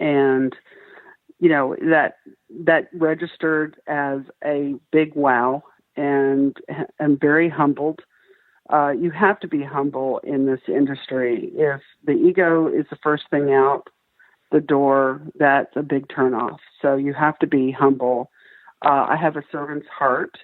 And, that registered as a big wow, and I'm very humbled. You have to be humble in this industry. If the ego is the first thing out the door, that's a big turnoff. So you have to be humble. I have a servant's heart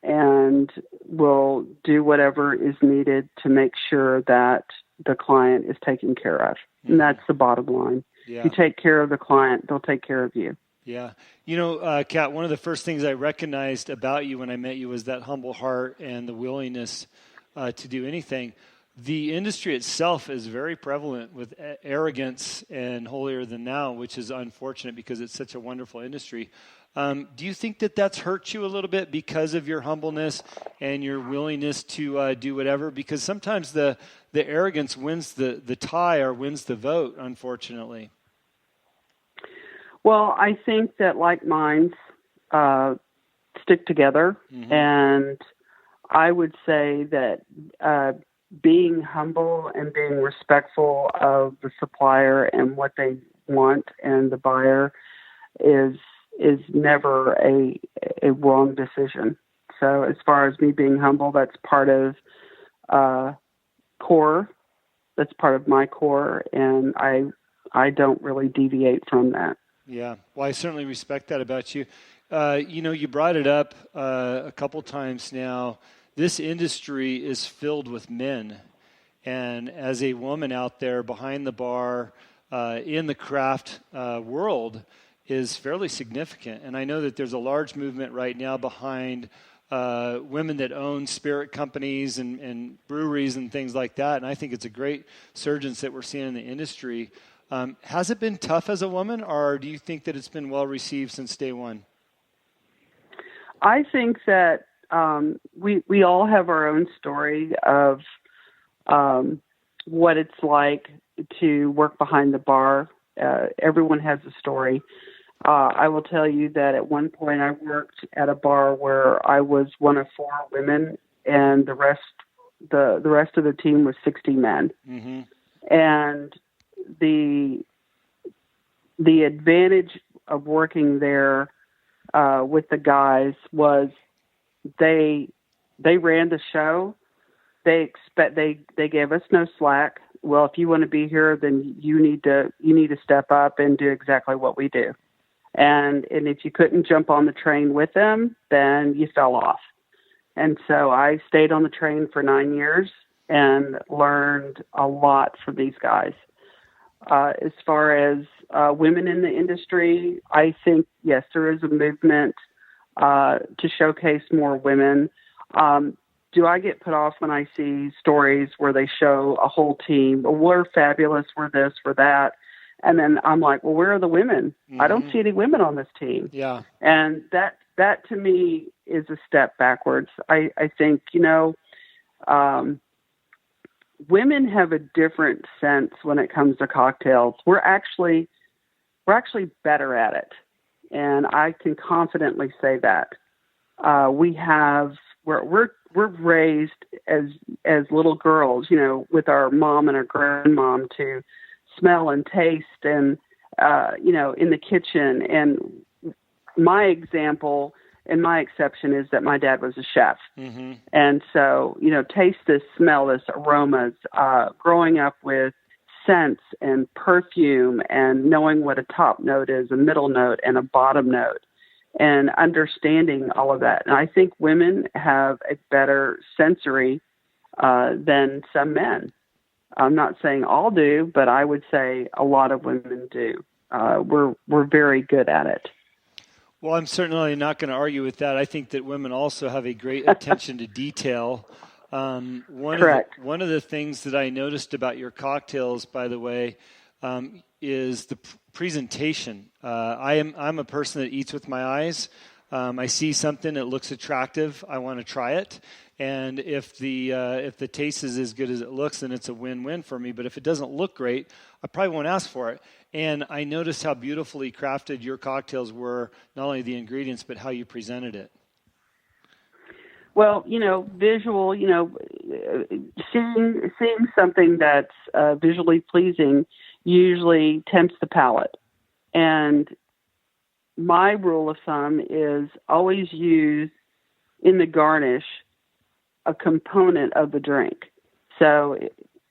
and will do whatever is needed to make sure that the client is taken care of. Mm-hmm. And that's the bottom line. Yeah. If you take care of the client, they'll take care of you. Yeah. Kat, one of the first things I recognized about you when I met you was that humble heart and the willingness to do anything. The industry itself is very prevalent with arrogance and holier than thou, which is unfortunate because it's such a wonderful industry. Do you think that that's hurt you a little bit because of your humbleness and your willingness to do whatever? Because sometimes the arrogance wins the tie or wins the vote, unfortunately. Well, I think that like minds stick together, mm-hmm. and I would say that being humble and being respectful of the supplier and what they want and the buyer is never a wrong decision. So as far as me being humble, that's part of core. That's part of my core, and I don't really deviate from that. Yeah, well, I certainly respect that about you. You brought it up a couple times now. This industry is filled with men. And as a woman out there behind the bar in the craft world is fairly significant. And I know that there's a large movement right now behind women that own spirit companies and breweries and things like that. And I think it's a great surgence that we're seeing in the industry. Has it been tough as a woman, or do you think that it's been well received since day one? I think that we all have our own story of what it's like to work behind the bar. Everyone has a story. I will tell you that at one point I worked at a bar where I was one of 4 women, and the rest of the team was 60 men. Mm-hmm. And the advantage of working there with the guys was they ran the show. They gave us no slack. Well, if you want to be here, then you need to step up and do exactly what we do. And if you couldn't jump on the train with them, then you fell off. And so I stayed on the train for 9 years and learned a lot from these guys. As far as women in the industry, I think, yes, there is a movement to showcase more women. Do I get put off when I see stories where they show a whole team? Well, we're fabulous, we're this, we're that. And then I'm like, well, where are the women? Mm-hmm. I don't see any women on this team. Yeah. And that to me is a step backwards. I think, women have a different sense when it comes to cocktails. We're actually better at it. And I can confidently say that. We're raised as little girls, with our mom and our grandmom to smell and taste and, in the kitchen. And my example and my exception is that my dad was a chef. Mm-hmm. And so, taste this, smell this, aromas, growing up with scents and perfume and knowing what a top note is, a middle note and a bottom note, and understanding all of that. And I think women have a better sensory than some men. I'm not saying all do, but I would say a lot of women do. We're very good at it. Well, I'm certainly not going to argue with that. I think that women also have a great attention to detail. Correct. One of the things that I noticed about your cocktails, by the way, is the presentation. I'm a person that eats with my eyes. I see something that looks attractive, I want to try it. And if the taste is as good as it looks, then it's a win-win for me. But if it doesn't look great, I probably won't ask for it. And I noticed how beautifully crafted your cocktails were, not only the ingredients, but how you presented it. Well, visual, seeing something that's visually pleasing usually tempts the palate. And my rule of thumb is always use in the garnish a component of the drink. So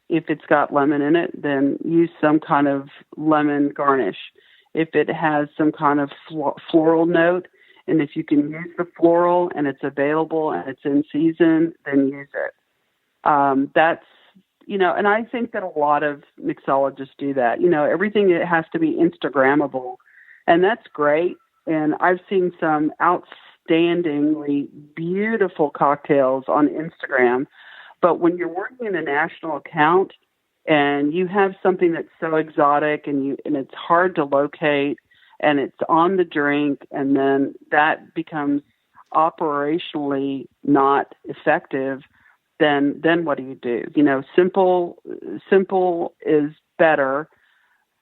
if it's got lemon in it, then use some kind of lemon garnish. If it has some kind of floral note, and if you can use the floral and it's available and it's in season, then use it. That's, and I think that a lot of mixologists do that. Everything it has to be Instagrammable, and that's great. And I've seen some outstandingly beautiful cocktails on Instagram. But when you're working in a national account and you have something that's so exotic and it's hard to locate and it's on the drink, and then that becomes operationally not effective, then what do? Simple is better.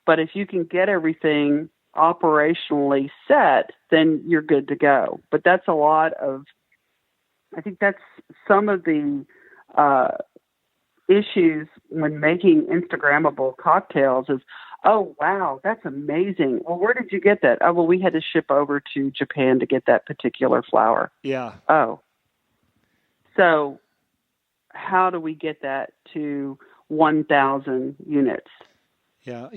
But if you can get everything operationally set, then you're good to go. But that's I think that's some of the issues when making Instagrammable cocktails is, oh, wow, that's amazing. Well, where did you get that? Oh, well, we had to ship over to Japan to get that particular flower. Yeah. Oh. So how do we get that to 1,000 units? Yeah.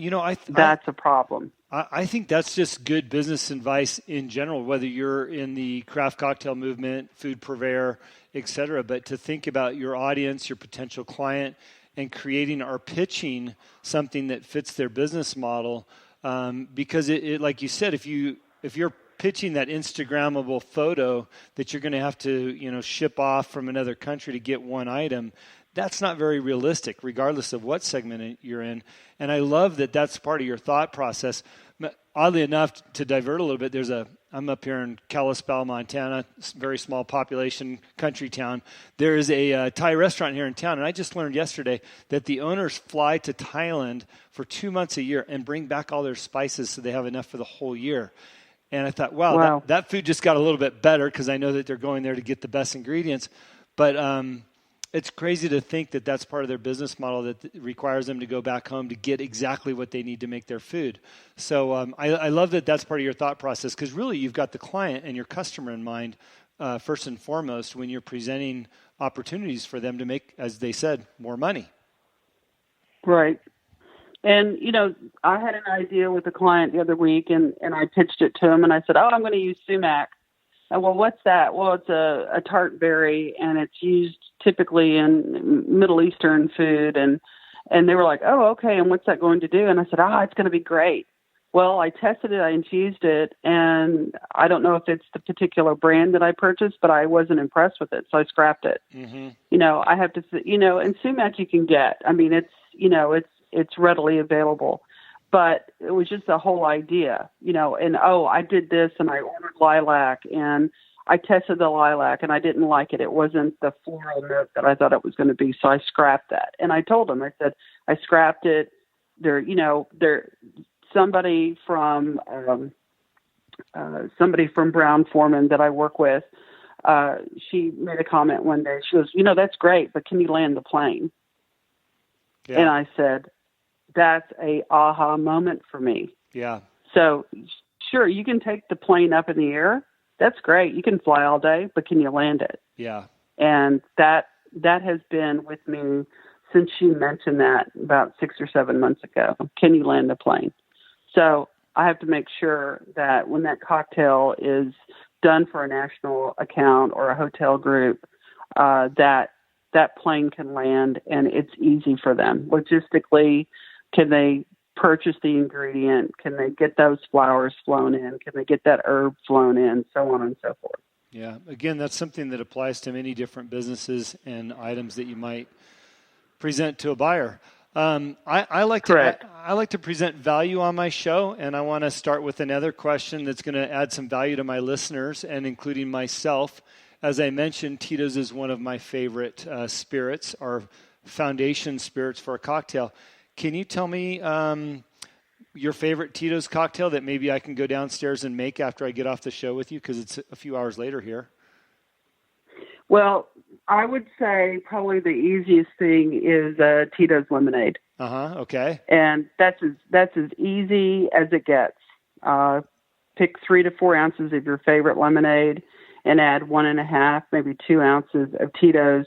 That's a problem. I think that's just good business advice in general, whether you're in the craft cocktail movement, food purveyor, et cetera, but to think about your audience, your potential client, and creating or pitching something that fits their business model. Because it, like you said, if you're pitching that Instagrammable photo that you're going to have to, ship off from another country to get one item, that's not very realistic, regardless of what segment you're in. And I love that that's part of your thought process. Oddly enough, to divert a little bit, I'm up here in Kalispell, Montana, very small population, country town. There is a Thai restaurant here in town, and I just learned yesterday that the owners fly to Thailand for 2 months a year and bring back all their spices so they have enough for the whole year. And I thought, wow. That food just got a little bit better because I know that they're going there to get the best ingredients. But it's crazy to think that that's part of their business model that requires them to go back home to get exactly what they need to make their food. So I love that that's part of your thought process, because really you've got the client and your customer in mind first and foremost when you're presenting opportunities for them to make, as they said, more money. Right. And, I had an idea with a client the other week, and I pitched it to him, and I said, I'm going to use sumac. Well, what's that? Well, it's a tart berry, and it's used typically in Middle Eastern food. And they were like, oh, okay, and what's that going to do? And I said, it's going to be great. Well, I tested it, I infused it, and I don't know if it's the particular brand that I purchased, but I wasn't impressed with it, so I scrapped it. Mm-hmm. I have to, and sumac you can get. I mean, it's readily available. But it was just the whole idea, and I did this and I ordered lilac and I tested the lilac and I didn't like it. It wasn't the floral note that I thought it was going to be. So I scrapped that. And I told him, I said, I scrapped it. There somebody from Brown-Forman that I work with, she made a comment one day. She goes, that's great, but can you land the plane? Yeah. And I said, that's a aha moment for me. Yeah. So sure, you can take the plane up in the air. That's great. You can fly all day, but can you land it? Yeah. And that has been with me since she mentioned that about 6 or 7 months ago. Can you land a plane? So I have to make sure that when that cocktail is done for a national account or a hotel group, that plane can land and it's easy for them. Logistically, can they purchase the ingredient? Can they get those flowers flown in? Can they get that herb flown in? So on and so forth. Yeah. Again, that's something that applies to many different businesses and items that you might present to a buyer. I like to present value on my show, and I want to start with another question that's going to add some value to my listeners and including myself. As I mentioned, Tito's is one of my favorite spirits, or foundation spirits for a cocktail. Can you tell me your favorite Tito's cocktail that maybe I can go downstairs and make after I get off the show with you, because it's a few hours later here? Well, I would say probably the easiest thing is Tito's lemonade. Okay. And that's as easy as it gets. pick 3 to 4 ounces of your favorite lemonade and add 1.5, maybe 2 ounces of Tito's.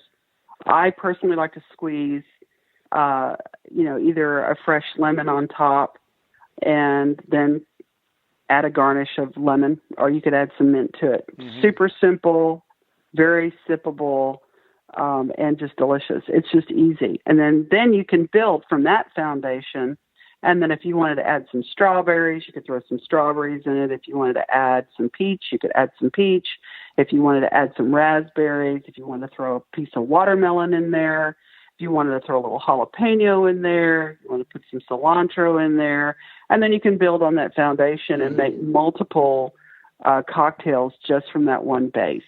I personally like to squeeze, either a fresh lemon on top and then add a garnish of lemon, or you could add some mint to it. Mm-hmm. Super simple, very sippable, and just delicious. It's just easy. And then you can build from that foundation. And then if you wanted to add some strawberries, you could throw some strawberries in it. If you wanted to add some peach, you could add some peach. If you wanted to add some raspberries, if you wanted to throw a piece of watermelon in there, if you wanted to throw a little jalapeno in there, you want to put some cilantro in there, and then you can build on that foundation and make multiple cocktails just from that one base.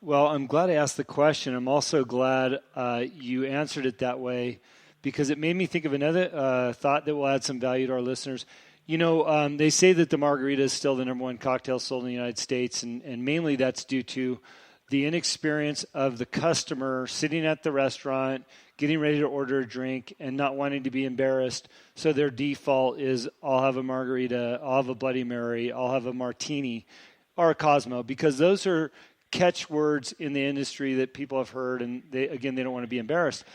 Well, I'm glad I asked the question. I'm also glad you answered it that way, because it made me think of another thought that will add some value to our listeners. They say that the margarita is still the number one cocktail sold in the United States, and mainly that's due to the inexperience of the customer sitting at the restaurant, getting ready to order a drink, and not wanting to be embarrassed. So their default is, I'll have a margarita, I'll have a Bloody Mary, I'll have a martini, or a Cosmo, because those are catchwords in the industry that people have heard, and they don't want to be embarrassed.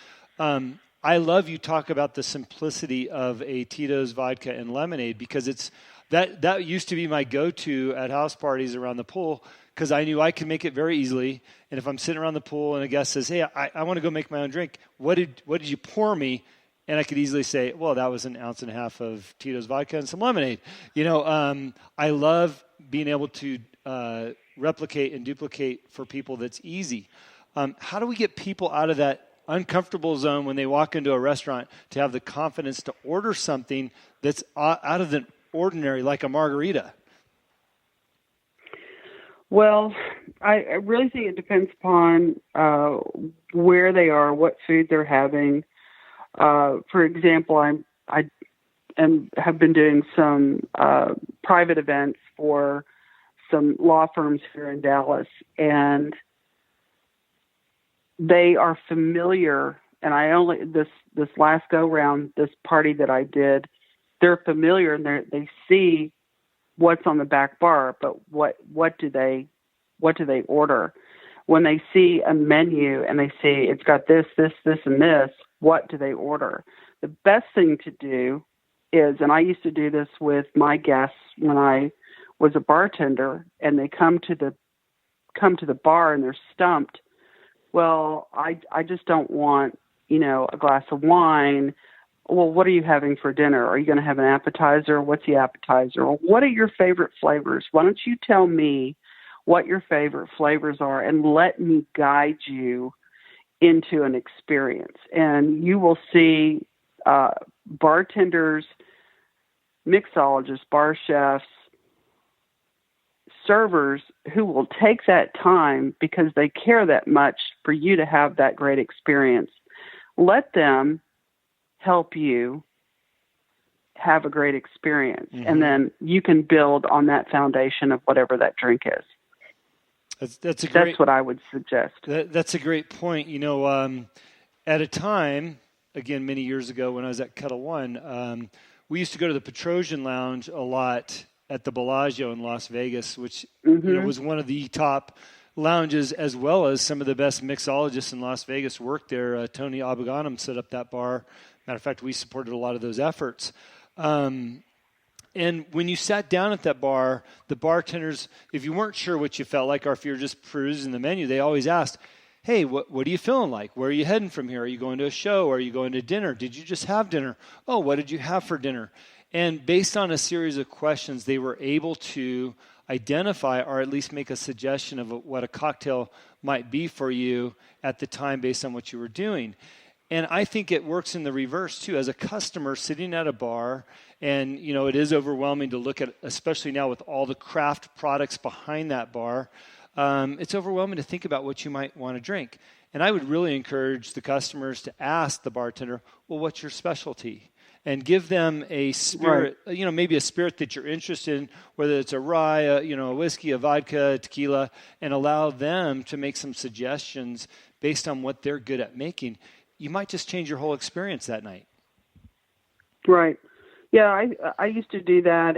I love you talk about the simplicity of a Titos vodka and lemonade, because it's that used to be my go-to at house parties around the pool, because I knew I could make it very easily. And if I'm sitting around the pool and a guest says, hey, I want to go make my own drink, what did you pour me? And I could easily say, well, that was 1.5 ounces of Titos vodka and some lemonade. I love being able to replicate and duplicate for people that's easy. How do we get people out of that uncomfortable zone when they walk into a restaurant to have the confidence to order something that's out of the ordinary, like a margarita? Well, I really think it depends upon where they are, what food they're having. For example, I have been doing some private events for some law firms here in Dallas, and they are familiar. And this last go round, this party that I did, they're familiar and they see what's on the back bar, but what do they order? When they see a menu and they see it's got this, and this, what do they order? The best thing to do is, and I used to do this with my guests when I was a bartender, and they come to the bar and they're stumped. Well, I just don't want, a glass of wine. Well, what are you having for dinner? Are you going to have an appetizer? What's the appetizer? Well, what are your favorite flavors? Why don't you tell me what your favorite flavors are and let me guide you into an experience? And you will see bartenders, mixologists, bar chefs, servers who will take that time because they care that much for you to have that great experience. Let them help you have a great experience. Mm-hmm. And then you can build on that foundation of whatever that drink is. That's what I would suggest. That's a great point. At a time, again, many years ago when I was at Kettle One, we used to go to the Petrosian Lounge a lot at the Bellagio in Las Vegas, which was one of the top lounges, as well as some of the best mixologists in Las Vegas worked there. Tony Aboganum set up that bar. Matter of fact, we supported a lot of those efforts. And when you sat down at that bar, the bartenders, if you weren't sure what you felt like, or if you were just perusing the menu, they always asked, hey, what are you feeling like? Where are you heading from here? Are you going to a show? Are you going to dinner? Did you just have dinner? Oh, what did you have for dinner? And based on a series of questions, they were able to identify or at least make a suggestion of what a cocktail might be for you at the time based on what you were doing. And I think it works in the reverse, too. As a customer sitting at a bar, and, it is overwhelming to look at, especially now with all the craft products behind that bar, it's overwhelming to think about what you might want to drink. And I would really encourage the customers to ask the bartender, well, what's your specialty? And give them a spirit, right. Maybe a spirit that you're interested in, whether it's a rye, a whiskey, a vodka, a tequila, and allow them to make some suggestions based on what they're good at making. You might just change your whole experience that night. Right. Yeah, I used to do that,